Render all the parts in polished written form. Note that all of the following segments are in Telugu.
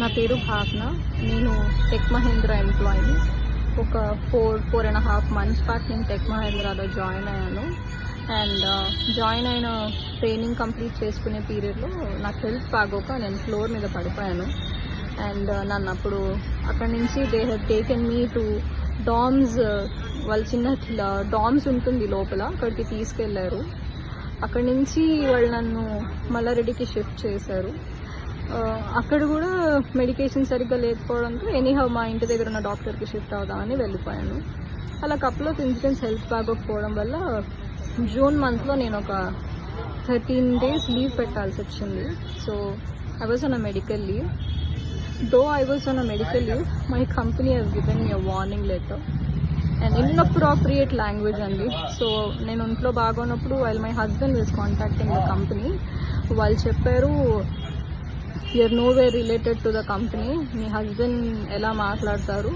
నా పేరు భావన. నేను టెక్ మహేంద్ర ఎంప్లాయీని. ఒక 4.5 months బ్యాక్ నేను టెక్ మహేంద్రాలో జాయిన్ అయ్యాను. అండ్ జాయిన్ అయిన ట్రైనింగ్ కంప్లీట్ చేసుకునే పీరియడ్లో నాకు హెల్త్ బాగోక నేను ఫ్లోర్ మీద పడిపోయాను. అండ్ నన్ను అప్పుడు అక్కడి నుంచి they have taken me to DOMS, వాళ్ళ చిన్న డామ్స్ ఉంటుంది లోపల, అక్కడికి తీసుకెళ్లారు. అక్కడి నుంచి వాళ్ళు నన్ను మల్లారెడ్డికి షిఫ్ట్ చేశారు. అక్కడ కూడా మెడికేషన్ సరిగ్గా లేకపోవడంతో ఎనీహౌ మా ఇంటి దగ్గర ఉన్న డాక్టర్కి షిఫ్ట్ అవుదామని వెళ్ళిపోయాను. అలా కపుల్ ఆఫ్ ఇన్సిడెంట్స్ హెల్త్ బాగోకపోవడం వల్ల జూన్ మంత్లో నేను ఒక 13 days లీవ్ పెట్టాల్సి వచ్చింది. So I was on a medical leave. Though I was on a medical leave, my company has given me a warning letter and inappropriate language అండి. సో నేను ఇంట్లో బాగోనప్పుడు while my husband was contacting the company, వాళ్ళు చెప్పారు you're nowhere related to the company, మీ హస్బెండ్ ఎలా మాట్లాడతారు,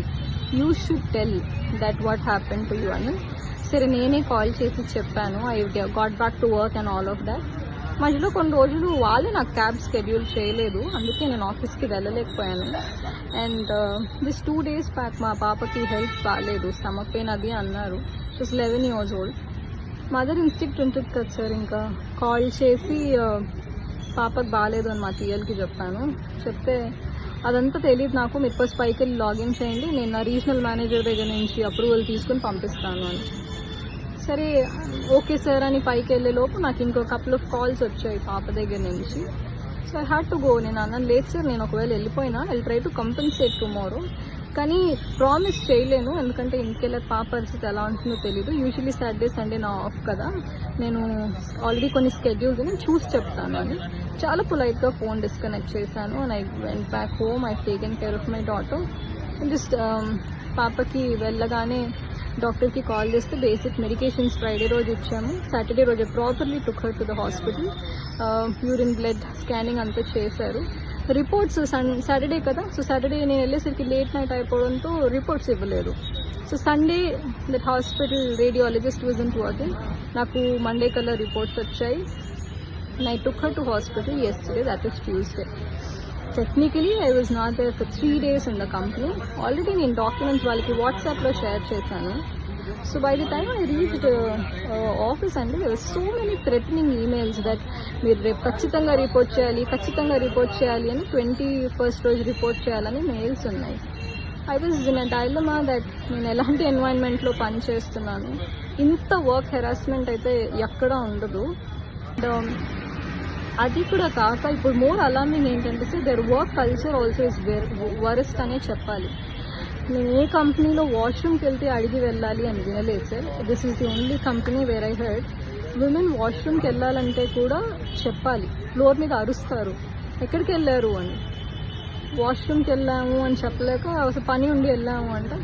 you should tell that what happen to you అని. సరే నేనే కాల్ చేసి చెప్పాను. I got back to work and all of that. మధ్యలో కొన్ని రోజులు వాళ్ళే నాకు క్యాబ్ షెడ్యూల్ చేయలేదు, అందుకే నేను ఆఫీస్కి వెళ్ళలేకపోయాను. అండ్ దిస్ 2 days బ్యాక్ మా పాపకి హెల్త్ బాగాలేదు, స్టమక్ పెయిన్ అది అన్నారు. She's 11 years old. Mother instinct ఉంటుంది కదా సార్, ఇంకా కాల్ చేసి పాపకు బాగాలేదు అని మా టీఎల్కి చెప్పాను. చెప్తే అదంతా తెలియదు నాకు, మీరు ఫస్ట్ పైకి వెళ్ళి లాగిన్ చేయండి, నేను నా రీజనల్ మేనేజర్ దగ్గర నుంచి అప్రూవల్ తీసుకుని పంపిస్తాను అని. సరే ఓకే సార్ అని పైకి వెళ్ళే లోపు నాకు ఇంకో కపుల్ ఆఫ్ కాల్స్ వచ్చాయి పాప దగ్గర నుంచి. So I had to go. నేను అన్నాను లేదు సార్, నేను ఒకవేళ వెళ్ళిపోయినా I try to compensate tomorrow, కానీ ప్రామిస్ చేయలేను, ఎందుకంటే ఇంటికెళ్ళే పాప పరిస్థితి ఎలా ఉంటుందో తెలీదు. యూజువలీ సాటర్డే సండే నా ఆఫ్ కదా, నేను ఆల్రెడీ కొన్ని స్కెడ్యూల్స్ నేను చూసి చెప్తాను అని చాలా పొలైట్గా ఫోన్ డిస్కనెక్ట్ చేశాను. And I went back home. I taken care of my daughter. Just పాపకి వెళ్ళగానే డాక్టర్కి కాల్ చేస్తే బేసిక్ మెడికేషన్స్ ఫ్రైడే రోజు ఇచ్చాము. సాటర్డే రోజు properly took her to the hospital. Urine blood scanning అంతా చేశారు. రిపోర్ట్స్ సాటర్డే కదా, సో సాటర్డే నేను వెళ్ళేసరికి లేట్ నైట్ అయిపోవడంతో రిపోర్ట్స్ ఇవ్వలేదు. So Sunday that hospital radiologist wasn't working. నాకు మండే కల్లా రిపోర్ట్స్ వచ్చాయి. And I took her to hospital yesterday, that is Tuesday. Technically I was not there for 3 days in the company. Already నేను డాక్యుమెంట్స్ వాళ్ళకి వాట్సాప్లో షేర్ చేశాను. So by the time I reached office అండి, there were so many threatening emails that మీరు రేపు ఖచ్చితంగా రిపోర్ట్ చేయాలి అని 21st రోజు రిపోర్ట్ చేయాలని మెయిల్స్ ఉన్నాయి. I was in a dilemma that నేను ఎలాంటి ఎన్వైరన్మెంట్లో పనిచేస్తున్నాను, ఇంత వర్క్ హెరాస్మెంట్ అయితే ఎక్కడా ఉండదు. అది కూడా కాక ఇప్పుడు మోర్ అలార్మింగ్ ఏంటంటే their work culture also is worst అనే చెప్పాలి. నేను ఏ కంపెనీలో వాష్రూమ్కి వెళ్తే అడిగి వెళ్ళాలి అని వినలేదు sir. This is the only company where I heard women వాష్రూమ్కి వెళ్ళాలంటే కూడా చెప్పాలి, ఫ్లోర్ మీద అరుస్తారు ఎక్కడికి వెళ్ళారు అని. వాష్రూమ్కి వెళ్ళాము అని చెప్పలేక అసలు పని ఉండి వెళ్ళాము అంటే